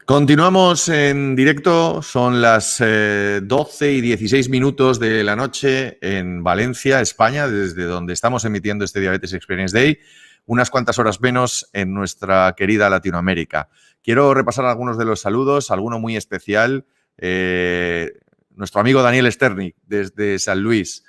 Continuamos en directo, son las 12 y 16 minutos de la noche en Valencia, España, desde donde estamos emitiendo este Diabetes Experience Day, unas cuantas horas menos en nuestra querida Latinoamérica. Quiero repasar algunos de los saludos, alguno muy especial. Nuestro amigo Daniel Sternik, desde San Luis.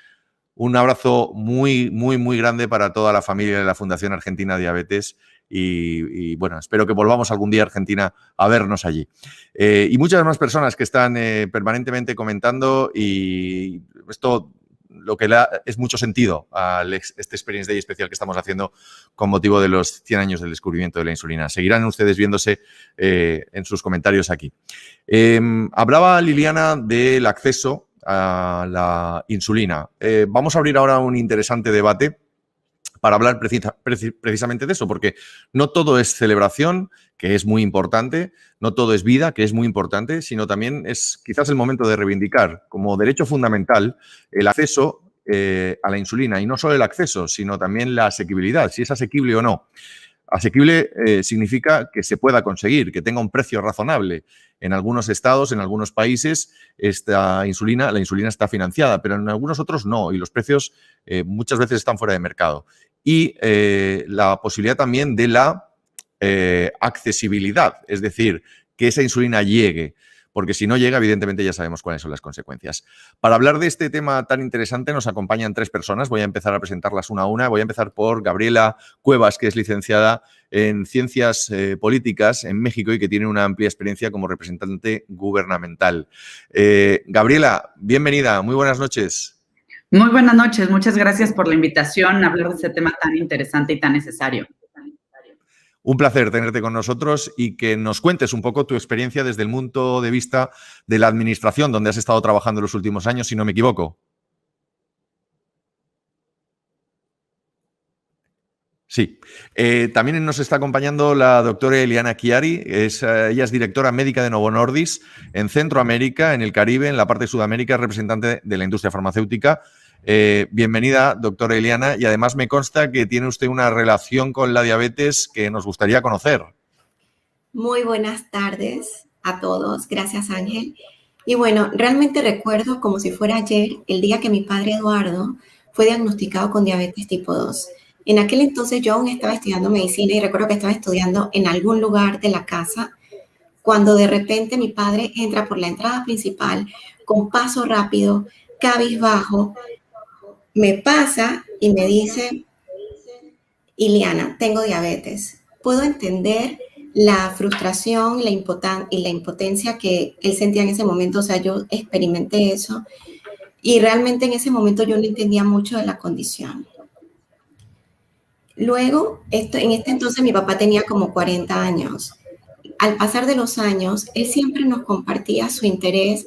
Un abrazo muy grande para toda la familia de la Fundación Argentina Diabetes y bueno, espero que volvamos algún día a Argentina a vernos allí. Y muchas más personas que están permanentemente comentando y esto lo que le da es mucho sentido a este Experience Day especial que estamos haciendo con motivo de los 100 años del descubrimiento de la insulina. Seguirán ustedes viéndose en sus comentarios aquí. Hablaba Liliana del acceso a la insulina. Vamos a abrir ahora un interesante debate para hablar precisamente de eso, porque no todo es celebración, que es muy importante, no todo es vida, que es muy importante, sino también es quizás el momento de reivindicar como derecho fundamental el acceso a la insulina, y no solo el acceso, sino también la asequibilidad, si es asequible o no. Asequible significa que se pueda conseguir, que tenga un precio razonable. En algunos estados, en algunos países, la insulina está financiada, pero en algunos otros no, y los precios muchas veces están fuera de mercado. Y la posibilidad también de la accesibilidad, es decir, que esa insulina llegue, porque si no llega, evidentemente ya sabemos cuáles son las consecuencias. Para hablar de este tema tan interesante nos acompañan tres personas. Voy a empezar a presentarlas una a una. Voy a empezar por Gabriela Cuevas, que es licenciada en Ciencias Políticas en México y que tiene una amplia experiencia como representante gubernamental. Gabriela, bienvenida. Muy buenas noches. Muy buenas noches. Muchas gracias por la invitación a hablar de este tema tan interesante y tan necesario. Un placer tenerte con nosotros y que nos cuentes un poco tu experiencia desde el punto de vista de la administración, donde has estado trabajando en los últimos años, si no me equivoco. Sí. También nos está acompañando la doctora Eliana Chiari. Ella es directora médica de Novo Nordisk en Centroamérica, en el Caribe, en la parte de Sudamérica, representante de la industria farmacéutica. Bienvenida, doctora Eliana, y además me consta que tiene usted una relación con la diabetes que nos gustaría conocer. Muy buenas tardes a todos. Gracias, Ángel. Y bueno, realmente recuerdo como si fuera ayer el día que mi padre Eduardo fue diagnosticado con diabetes tipo 2. En aquel entonces yo aún estaba estudiando medicina y recuerdo que estaba estudiando en algún lugar de la casa cuando de repente mi padre entra por la entrada principal con paso rápido, cabizbajo, me pasa y me dice: Iliana, tengo diabetes. Puedo entender la frustración y la impotencia que él sentía en ese momento. O sea, yo experimenté eso y realmente en ese momento yo no entendía mucho de la condición. Luego, en este entonces mi papá tenía como 40 años. Al pasar de los años, él siempre nos compartía su interés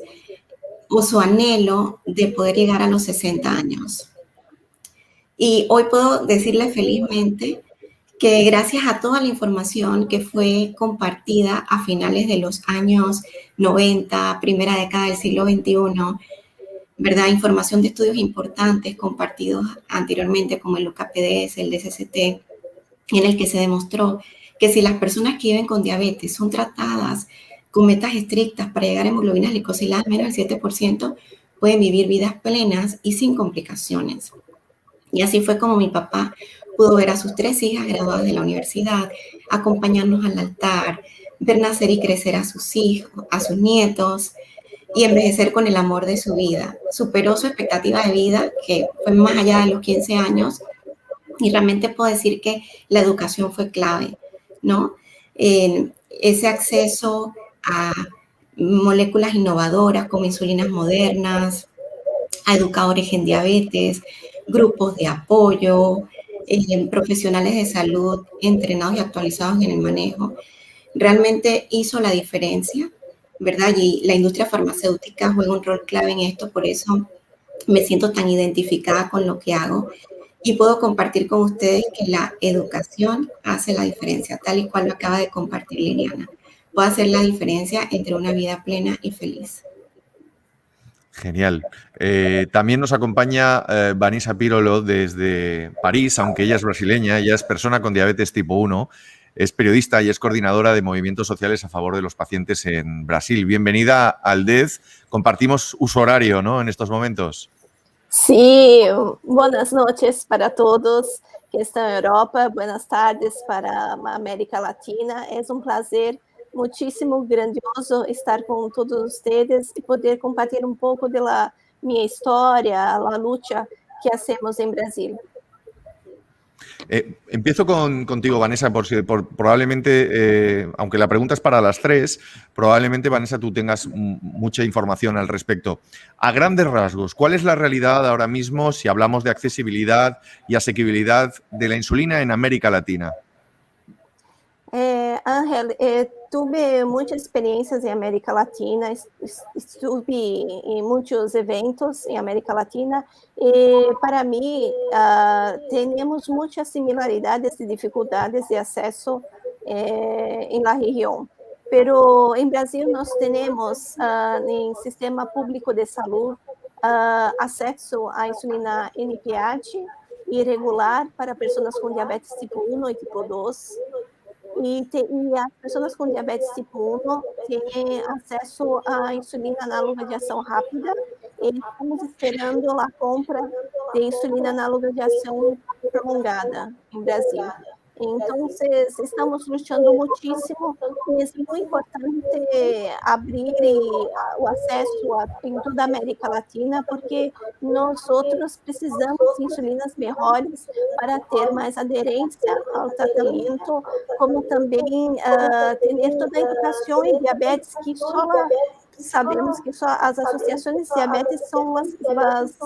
o su anhelo de poder llegar a los 60 años. Y hoy puedo decirle felizmente que gracias a toda la información que fue compartida a finales de los años 90, primera década del siglo XXI, ¿verdad? Información de estudios importantes compartidos anteriormente como el UKPDS, el DSCT, en el que se demostró que si las personas que viven con diabetes son tratadas con metas estrictas para llegar a hemoglobinas glicosiladas menos del 7%, pueden vivir vidas plenas y sin complicaciones. Y así fue como mi papá pudo ver a sus 3 hijas graduadas de la universidad, acompañarnos al altar, ver nacer y crecer a sus hijos, a sus nietos y envejecer con el amor de su vida. Superó su expectativa de vida, que fue más allá de los 15 años, y realmente puedo decir que la educación fue clave, ¿no? Ese acceso a moléculas innovadoras como insulinas modernas, a educadores en diabetes, grupos de apoyo, profesionales de salud entrenados y actualizados en el manejo, realmente hizo la diferencia, ¿verdad? Y la industria farmacéutica juega un rol clave en esto, por eso me siento tan identificada con lo que hago y puedo compartir con ustedes que la educación hace la diferencia, tal y cual lo acaba de compartir Liliana. Puede hacer la diferencia entre una vida plena y feliz. Genial. También nos acompaña Vanessa Pirolo desde París, aunque ella es brasileña, ella es persona con diabetes tipo 1. es periodista y es coordinadora de movimientos sociales a favor de los pacientes en Brasil. Bienvenida al DEZ. Compartimos uso horario, ¿no?, en estos momentos. Sí, buenas noches para todos que están en Europa, buenas tardes para América Latina. Es un placer muchísimo grandioso estar con todos ustedes y poder compartir un poco de mi historia, la lucha que hacemos en Brasil. Empiezo contigo, Vanessa, probablemente, aunque la pregunta es para las tres, probablemente, Vanessa, tú tengas mucha información al respecto. A grandes rasgos, ¿cuál es la realidad ahora mismo si hablamos de accesibilidad y asequibilidad de la insulina en América Latina? Ángel, tuve muchas experiencias en América Latina, estuve en muchos eventos en América Latina y para mí tenemos muchas similaridades y dificultades de acceso en la región. Pero en Brasil nós tenemos en sistema público de salud acceso a insulina NPH irregular para pessoas com diabetes tipo 1 e tipo 2. E as pessoas com diabetes tipo 1 têm acesso à insulina análoga de ação rápida e estamos esperando a compra de insulina análoga de ação prolongada em Brasil. Então, estamos lutando muitíssimo e é muito importante abrir o acesso em toda a América Latina, porque nós outros precisamos de insulinas melhores para ter mais aderência ao tratamento, como também ter toda a educação em diabetes, que só sabemos que só as associações de diabetes são as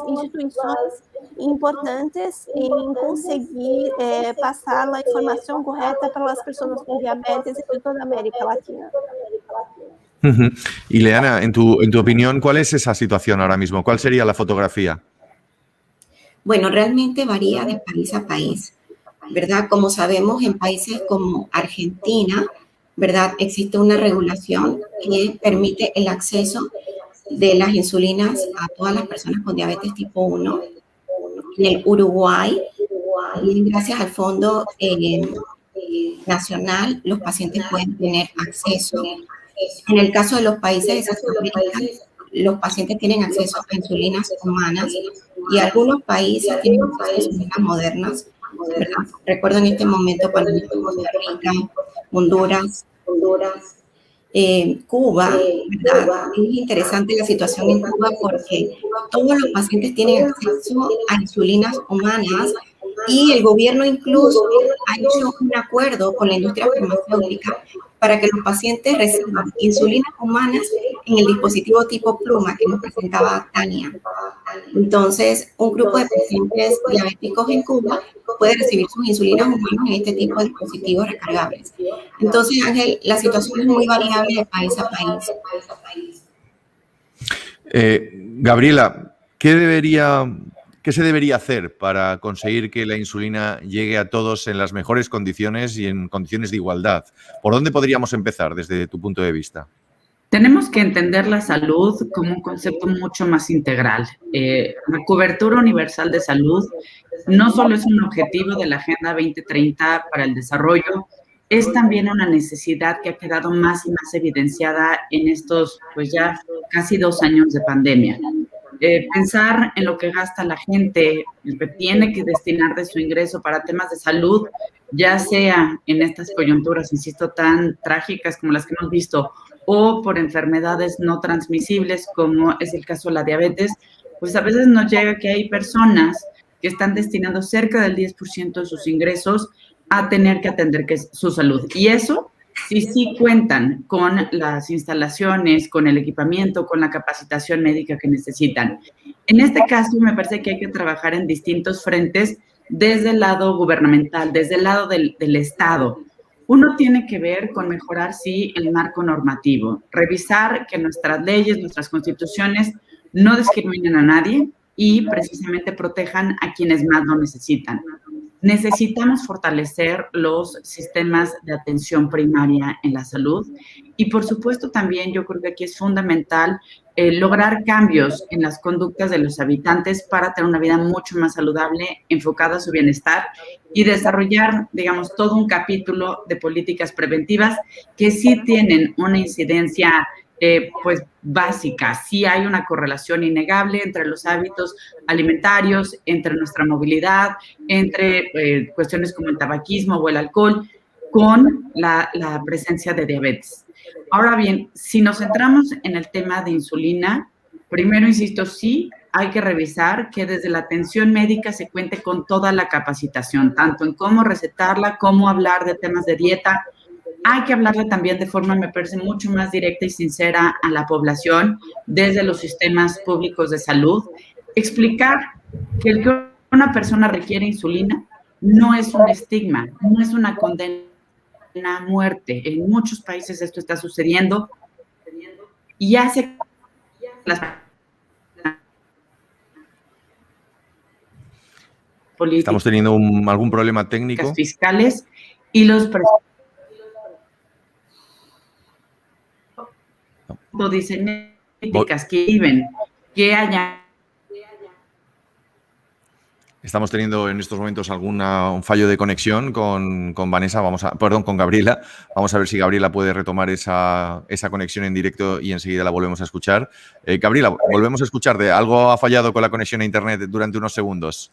instituições importantes em conseguir passar a informação correta para as pessoas com diabetes de toda a América Latina. Y Leana, en tu opinión, ¿cuál es esa situación ahora mismo? ¿Cuál sería la fotografía? Bueno, realmente varía de país a país, ¿verdad? Como sabemos, en países como Argentina, ¿verdad?, existe una regulación que permite el acceso de las insulinas a todas las personas con diabetes tipo 1. En el Uruguay, y gracias al Fondo Nacional, los pacientes pueden tener acceso. En el caso de los países de Centroamérica, los pacientes tienen acceso a insulinas humanas y algunos países tienen acceso a insulinas modernas, ¿verdad? Recuerdo en este momento Panamá, Costa Rica, Honduras, Cuba, ¿verdad? Es interesante la situación en Cuba porque todos los pacientes tienen acceso a insulinas humanas y el gobierno incluso ha hecho un acuerdo con la industria farmacéutica para que los pacientes reciban insulinas humanas en el dispositivo tipo pluma que nos presentaba Tania. Entonces, un grupo de pacientes diabéticos en Cuba puede recibir sus insulinas humanas en este tipo de dispositivos recargables. Entonces, Ángel, la situación es muy variable de país a país. Gabriela, ¿qué se debería hacer para conseguir que la insulina llegue a todos en las mejores condiciones y en condiciones de igualdad? ¿Por dónde podríamos empezar desde tu punto de vista? Tenemos que entender la salud como un concepto mucho más integral. La cobertura universal de salud no solo es un objetivo de la Agenda 2030 para el desarrollo, es también una necesidad que ha quedado más y más evidenciada en estos, pues ya casi 2 años de pandemia. Pensar en lo que gasta la gente, el que tiene que destinar de su ingreso para temas de salud, ya sea en estas coyunturas, insisto, tan trágicas como las que hemos visto, o por enfermedades no transmisibles, como es el caso de la diabetes, pues a veces nos llega que hay personas que están destinando cerca del 10% de sus ingresos a tener que atender su salud. Y eso sí cuentan con las instalaciones, con el equipamiento, con la capacitación médica que necesitan. En este caso, me parece que hay que trabajar en distintos frentes desde el lado gubernamental, desde el lado del Estado. Uno tiene que ver con mejorar, sí, el marco normativo, revisar que nuestras leyes, nuestras constituciones no discriminen a nadie y precisamente protejan a quienes más lo necesitan. necesitamos fortalecer los sistemas de atención primaria en la salud y, por supuesto, también yo creo que aquí es fundamental lograr cambios en las conductas de los habitantes para tener una vida mucho más saludable, enfocada a su bienestar y desarrollar, digamos, todo un capítulo de políticas preventivas que sí tienen una incidencia pues básica. Sí hay una correlación innegable entre los hábitos alimentarios, entre nuestra movilidad, entre cuestiones como el tabaquismo o el alcohol, con la presencia de diabetes. Ahora bien, si nos centramos en el tema de insulina, primero, insisto, sí hay que revisar que desde la atención médica se cuente con toda la capacitación, tanto en cómo recetarla, cómo hablar de temas de dieta. Hay que hablarle también de forma, me parece, mucho más directa y sincera a la población desde los sistemas públicos de salud. Explicar que el que una persona requiere insulina no es un estigma, no es una condena a muerte. En muchos países esto está sucediendo y hace las políticas. Estamos teniendo algún problema técnico. Fiscales y los dicen políticas que viven, que haya. Estamos teniendo en estos momentos un fallo de conexión con Vanessa, con Gabriela. Vamos a ver si Gabriela puede retomar esa conexión en directo y enseguida la volvemos a escuchar. Gabriela, volvemos a escucharte. Algo ha fallado con la conexión a internet durante unos segundos.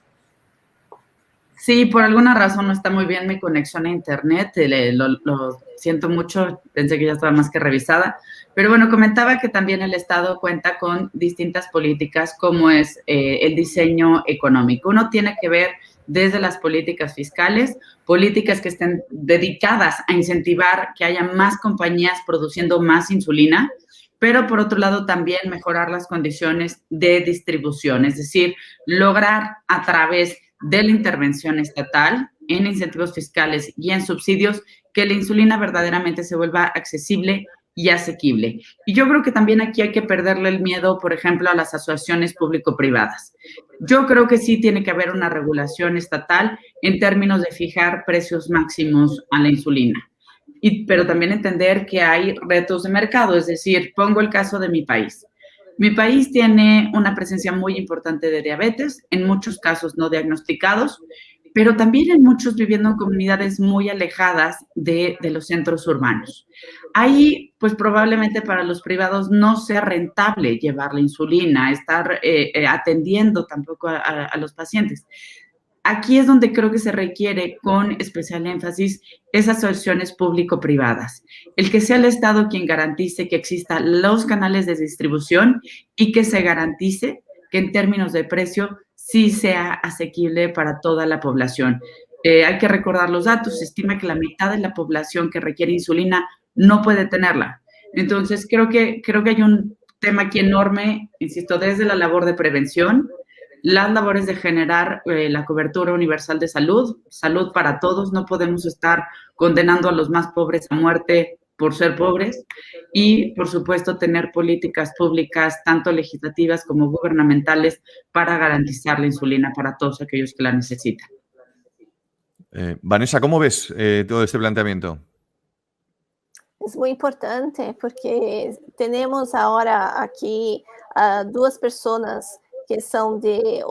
Sí, por alguna razón no está muy bien mi conexión a internet, lo siento mucho, pensé que ya estaba más que revisada, pero bueno, comentaba que también el Estado cuenta con distintas políticas como es el diseño económico. Uno tiene que ver desde las políticas fiscales, políticas que estén dedicadas a incentivar que haya más compañías produciendo más insulina, pero por otro lado también mejorar las condiciones de distribución, es decir, lograr a través de la intervención estatal en incentivos fiscales y en subsidios que la insulina verdaderamente se vuelva accesible y asequible. Y yo creo que también aquí hay que perderle el miedo, por ejemplo, a las asociaciones público-privadas. Yo creo que sí tiene que haber una regulación estatal en términos de fijar precios máximos a la insulina. Pero también entender que hay retos de mercado, es decir, pongo el caso de mi país. Mi país tiene una presencia muy importante de diabetes, en muchos casos no diagnosticados, pero también en muchos viviendo en comunidades muy alejadas de los centros urbanos. Ahí, pues probablemente para los privados no sea rentable llevar la insulina, estar atendiendo tampoco a los pacientes. Aquí es donde creo que se requiere con especial énfasis esas soluciones público-privadas. El que sea el Estado quien garantice que existan los canales de distribución y que se garantice que en términos de precio sí sea asequible para toda la población. Hay que recordar los datos. Se estima que la mitad de la población que requiere insulina no puede tenerla. Entonces, creo que hay un tema aquí enorme, insisto, desde la labor de prevención, las labores de generar la cobertura universal de salud, salud para todos. No podemos estar condenando a los más pobres a muerte por ser pobres y, por supuesto, tener políticas públicas, tanto legislativas como gubernamentales, para garantizar la insulina para todos aquellos que la necesitan. Vanessa, ¿cómo ves todo este planteamiento? Es muy importante porque tenemos ahora aquí dos personas que son de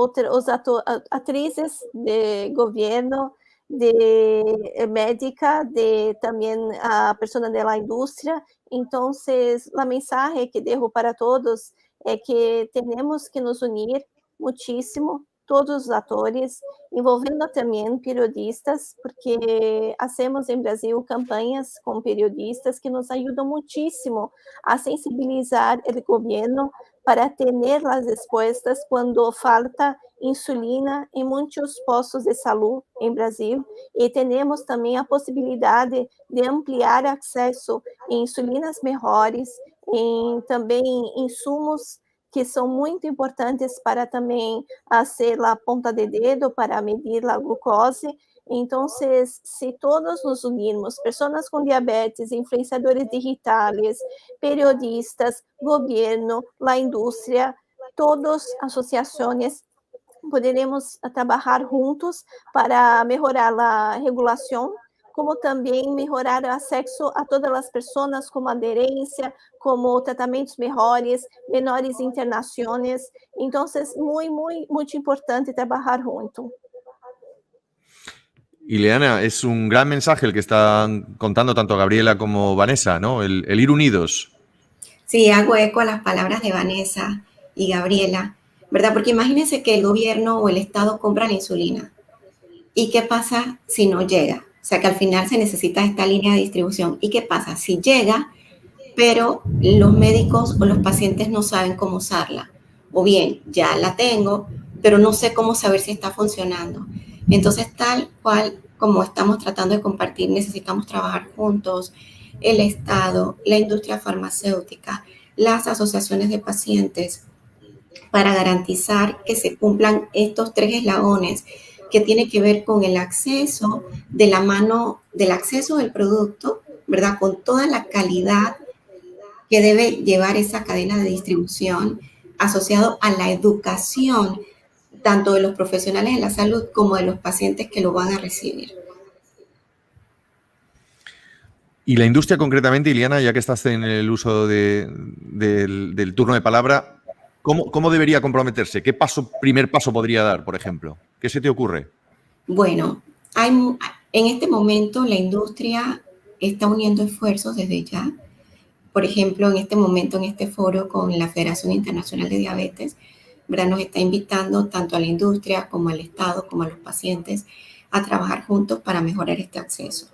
actrices de gobierno, de médica, de también personas de la industria. Entonces, la mensaje que dejo para todos es que tenemos que nos unir muchísimo, todos os atores, envolvendo também periodistas, porque hacemos em Brasil campanhas com periodistas que nos ajudam muitíssimo a sensibilizar o governo para ter as respostas quando falta insulina em muitos postos de saúde em Brasil, e temos também a possibilidade de ampliar acesso em insulinas melhores, em também insumos que são muito importantes para também ser a ponta de dedo para medir a glucose. Então, se todos nos unirmos, pessoas com diabetes, influenciadores digitais, periodistas, governo, a indústria, todas associações, poderemos trabalhar juntos para melhorar a regulação, como também melhorar o acesso a todas as pessoas, como aderência, como tratamentos melhores, menores internações. Então, muito importante trabalhar junto. Ileana, es un gran mensaje el que están contando tanto Gabriela como Vanessa, ¿no? El ir unidos. Sí, hago eco a las palabras de Vanessa y Gabriela, ¿verdad? Porque imagínense que el gobierno o el Estado compra la insulina. ¿Y qué pasa si no llega? O sea, que al final se necesita esta línea de distribución. ¿Y qué pasa si llega, pero los médicos o los pacientes no saben cómo usarla? O bien, ya la tengo, pero no sé cómo saber si está funcionando. Entonces, tal cual como estamos tratando de compartir, necesitamos trabajar juntos, el Estado, la industria farmacéutica, las asociaciones de pacientes, para garantizar que se cumplan estos 3 eslabones que tiene que ver con el acceso de la mano, del acceso del producto, ¿verdad? Con toda la calidad que debe llevar esa cadena de distribución, asociado a la educación tanto de los profesionales de la salud como de los pacientes que lo van a recibir. Y la industria concretamente, Ileana, ya que estás en el uso del turno de palabra, ¿cómo debería comprometerse? ¿Qué primer paso podría dar, por ejemplo? ¿Qué se te ocurre? Bueno, en este momento la industria está uniendo esfuerzos desde ya. Por ejemplo, en este momento, en este foro con la Federación Internacional de Diabetes, ¿verdad? Nos está invitando tanto a la industria como al Estado, como a los pacientes, a trabajar juntos para mejorar este acceso.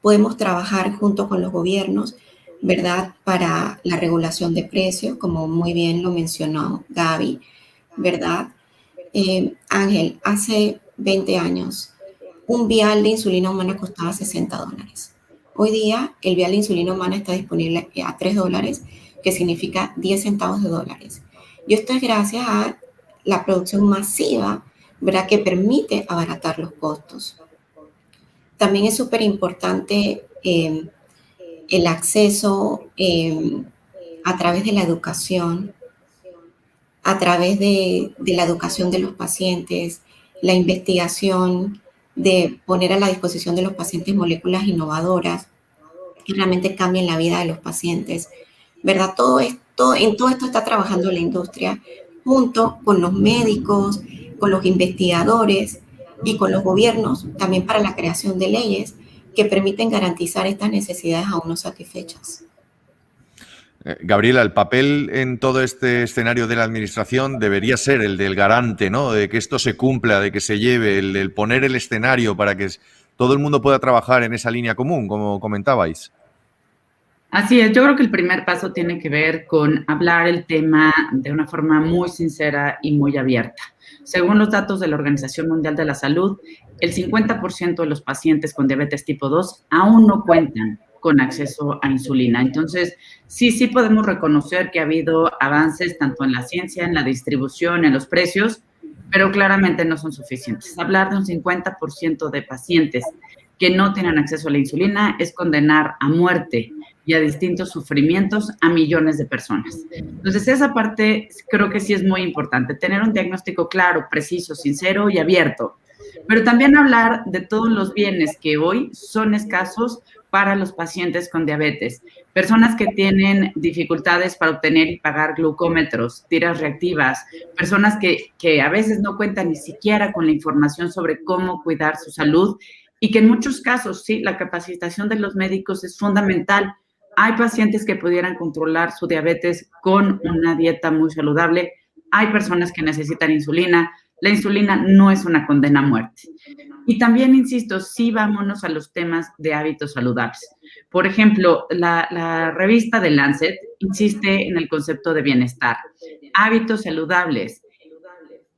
Podemos trabajar junto con los gobiernos, ¿verdad? Para la regulación de precios, como muy bien lo mencionó Gaby, ¿verdad? Ángel, hace 20 años, un vial de insulina humana costaba $60. Hoy día, el vial de insulina humana está disponible a $3, que significa 10 centavos de dólares. Y esto es gracias a la producción masiva, ¿verdad? Que permite abaratar los costos. También es súper importante el acceso a través de la educación, a través de la educación de los pacientes, la investigación, de poner a la disposición de los pacientes moléculas innovadoras que realmente cambien la vida de los pacientes, ¿verdad? En todo esto está trabajando la industria junto con los médicos, con los investigadores y con los gobiernos, también para la creación de leyes que permiten garantizar estas necesidades aún no satisfechas. Gabriela, el papel en todo este escenario de la administración debería ser el del garante, ¿no? De que esto se cumpla, de que se lleve, el poner el escenario para que todo el mundo pueda trabajar en esa línea común, como comentabais. Así es, yo creo que el primer paso tiene que ver con hablar el tema de una forma muy sincera y muy abierta. Según los datos de la Organización Mundial de la Salud, el 50% de los pacientes con diabetes tipo 2 aún no cuentan con acceso a insulina. Entonces, sí podemos reconocer que ha habido avances tanto en la ciencia, en la distribución, en los precios, pero claramente no son suficientes. Hablar de un 50% de pacientes que no tienen acceso a la insulina es condenar a muerte y a distintos sufrimientos a millones de personas. Entonces, esa parte creo que sí es muy importante, tener un diagnóstico claro, preciso, sincero y abierto, pero también hablar de todos los bienes que hoy son escasos para los pacientes con diabetes, personas que tienen dificultades para obtener y pagar glucómetros, tiras reactivas, personas que a veces no cuentan ni siquiera con la información sobre cómo cuidar su salud y que en muchos casos, sí, la capacitación de los médicos es fundamental. Hay pacientes que pudieran controlar su diabetes con una dieta muy saludable. Hay personas que necesitan insulina. La insulina no es una condena a muerte. Y también, insisto, sí vámonos a los temas de hábitos saludables. Por ejemplo, la revista The Lancet insiste en el concepto de bienestar. Hábitos saludables.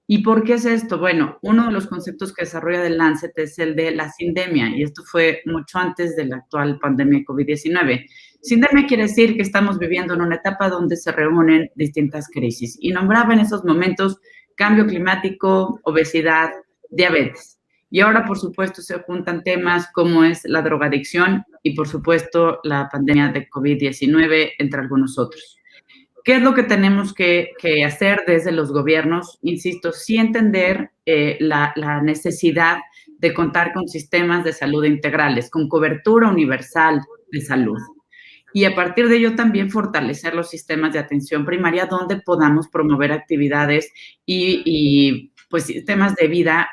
¿Y por qué es esto? Bueno, uno de los conceptos que desarrolla The Lancet es el de la sindemia, y esto fue mucho antes de la actual pandemia COVID-19. Sindemia quiere decir que estamos viviendo en una etapa donde se reúnen distintas crisis, y nombraba en esos momentos cambio climático, obesidad, diabetes. Y ahora, por supuesto, se juntan temas como es la drogadicción y, por supuesto, la pandemia de COVID-19, entre algunos otros. ¿Qué es lo que tenemos que hacer desde los gobiernos? Insisto, sí entender la necesidad de contar con sistemas de salud integrales, con cobertura universal de salud. Y a partir de ello también fortalecer los sistemas de atención primaria donde podamos promover actividades y pues sistemas de vida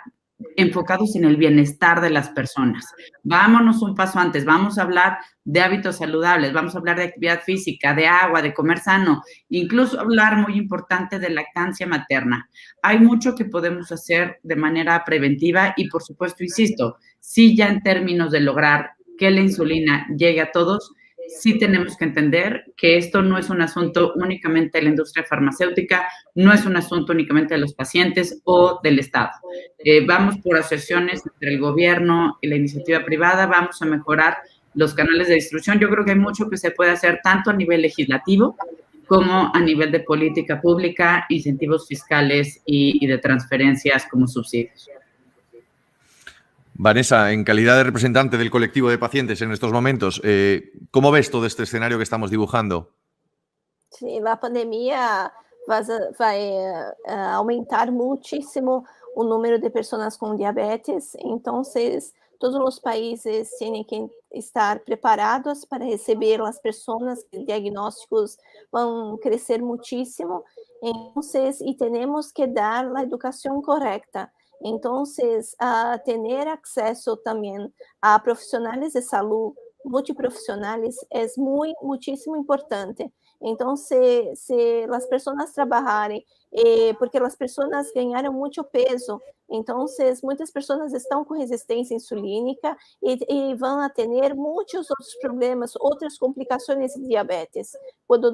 enfocados en el bienestar de las personas. Vámonos un paso antes, vamos a hablar de hábitos saludables, vamos a hablar de actividad física, de agua, de comer sano, incluso hablar, muy importante, de lactancia materna. Hay mucho que podemos hacer de manera preventiva y, por supuesto, insisto, sí ya en términos de lograr que la insulina llegue a todos, sí tenemos que entender que esto no es un asunto únicamente de la industria farmacéutica, no es un asunto únicamente de los pacientes o del Estado. Vamos por asociaciones entre el gobierno y la iniciativa privada, vamos a mejorar los canales de distribución. Yo creo que hay mucho que se puede hacer tanto a nivel legislativo como a nivel de política pública, incentivos fiscales y de transferencias como subsidios. Vanessa, en calidad de representante del colectivo de pacientes en estos momentos, ¿cómo ves todo este escenario que estamos dibujando? Sí, la pandemia vai aumentar muchísimo o número de pessoas com diabetes, então todos os países têm que estar preparados para receber as pessoas, diagnósticos vão crescer muchísimo, então, e temos que dar a educação correta. Entonces, tener acceso también a profesionales de salud multiprofesionales es muchísimo importante. Entonces, si las personas trabajarem, porque as pessoas ganharam muito peso, então muitas pessoas estão com resistência insulínica e vão a ter muitos outros problemas, outras complicações de diabetes, quando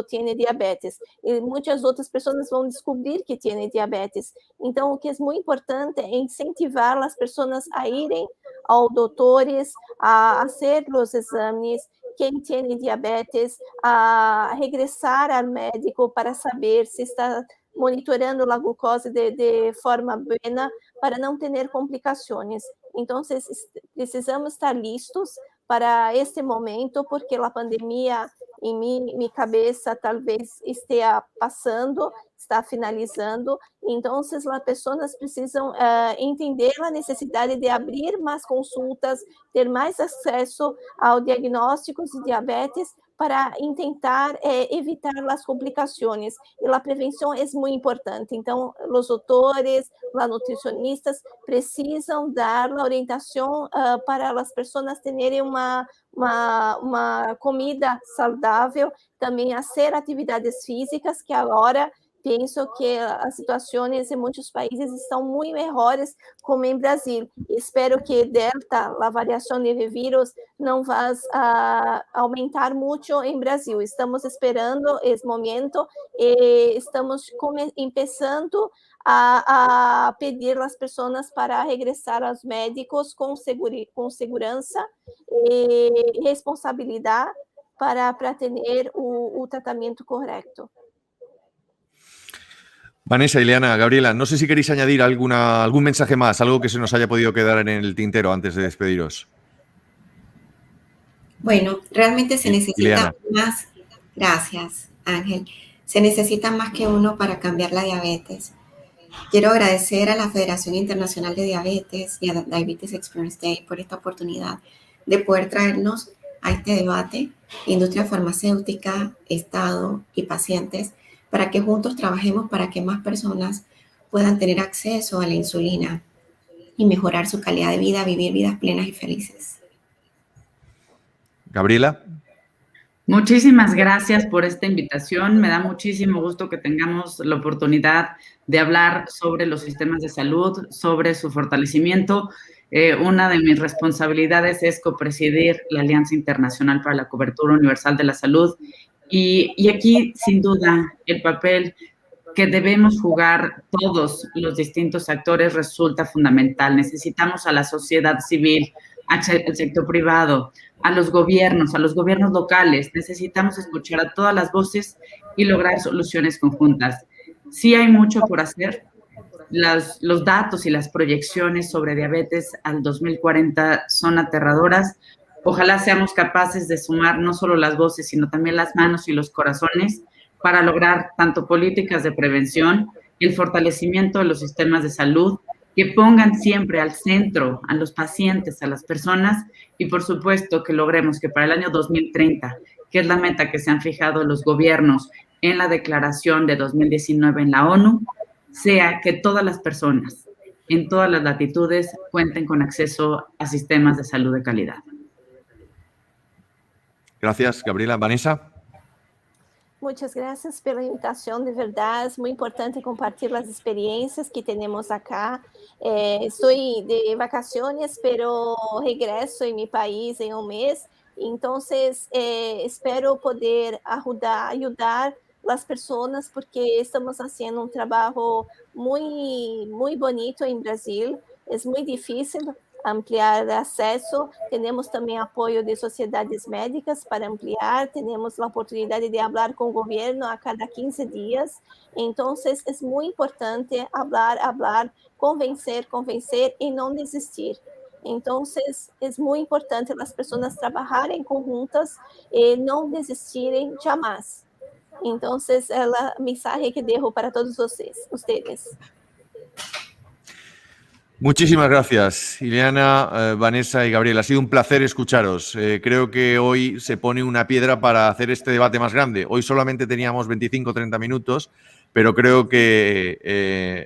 tem diabetes. E muitas outras pessoas vão descobrir que têm diabetes. Então, o que é muito importante é incentivar as pessoas a irem aos doutores, a fazer os exames, quem tem diabetes, a regressar ao médico para saber se está monitorando a glucose de forma buena para não ter complicações. Então, precisamos estar listos para este momento, porque a pandemia, em minha cabeça, talvez esteja passando, está finalizando. Então, as pessoas precisam entender a necessidade de abrir mais consultas, ter mais acesso ao diagnósticos de diabetes para tentar evitar as complicações. E a prevenção é muito importante. Então, os doutores, os nutricionistas precisam dar a orientação para as pessoas terem uma comida saudável, também fazer atividades físicas, que agora penso que as situações em muitos países estão muito melhores, como em Brasil. Espero que Delta, a variação do vírus, não vá aumentar muito em Brasil. Estamos esperando esse momento e estamos começando a pedir às pessoas para regressar aos médicos com segurança e responsabilidade para ter o tratamento correto. Vanessa, Ileana, Gabriela, no sé si queréis añadir algún mensaje más, algo que se nos haya podido quedar en el tintero antes de despediros. Bueno, realmente se necesita Ileana. más, gracias Ángel, se necesita más que uno para cambiar la diabetes. Quiero agradecer a la Federación Internacional de Diabetes y a Diabetes Experience Day por esta oportunidad de poder traernos a este debate, industria farmacéutica, Estado y pacientes, para que juntos trabajemos para que más personas puedan tener acceso a la insulina y mejorar su calidad de vida, vivir vidas plenas y felices. Gabriela. Muchísimas gracias por esta invitación. Me da muchísimo gusto que tengamos la oportunidad de hablar sobre los sistemas de salud, sobre su fortalecimiento. Una de mis responsabilidades es copresidir la Alianza Internacional para la Cobertura Universal de la Salud. Y aquí, sin duda, el papel que debemos jugar todos los distintos actores resulta fundamental. Necesitamos a la sociedad civil, al sector privado, a los gobiernos locales. Necesitamos escuchar a todas las voces y lograr soluciones conjuntas. Sí hay mucho por hacer. Los datos y las proyecciones sobre diabetes al 2040 son aterradoras. Ojalá seamos capaces de sumar no solo las voces, sino también las manos y los corazones para lograr tanto políticas de prevención y el fortalecimiento de los sistemas de salud que pongan siempre al centro a los pacientes, a las personas, y por supuesto que logremos que para el año 2030, que es la meta que se han fijado los gobiernos en la declaración de 2019 en la ONU, sea que todas las personas en todas las latitudes cuenten con acceso a sistemas de salud de calidad. Gracias, Gabriela. Vanessa. Muchas gracias pela invitação, de verdade, é muito importante compartilhar as experiências que temos acá. Estou de vacaciones, pero regresso em meu país em mês, então espero poder ajudar as pessoas, porque estamos fazendo trabalho muito bonito em Brasil. É muito difícil ampliar acesso, temos também apoio de sociedades médicas para ampliar, temos a oportunidade de falar com o governo a cada 15 dias, então é muito importante falar, convencer e não desistir. Então, é muito importante as pessoas trabalharem conjuntas e não desistirem jamais. Então, é a mensagem que dejo para todos ustedes. Muchísimas gracias, Ileana, Vanessa y Gabriel. Ha sido un placer escucharos. Creo que hoy se pone una piedra para hacer este debate más grande. Hoy solamente teníamos 25 o 30 minutos, pero creo que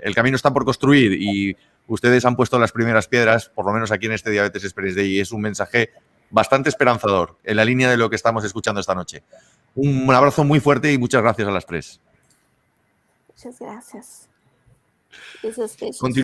el camino está por construir y ustedes han puesto las primeras piedras, por lo menos aquí en este Diabetes Experience Day, y es un mensaje bastante esperanzador en la línea de lo que estamos escuchando esta noche. Un abrazo muy fuerte y muchas gracias a las tres. Muchas gracias.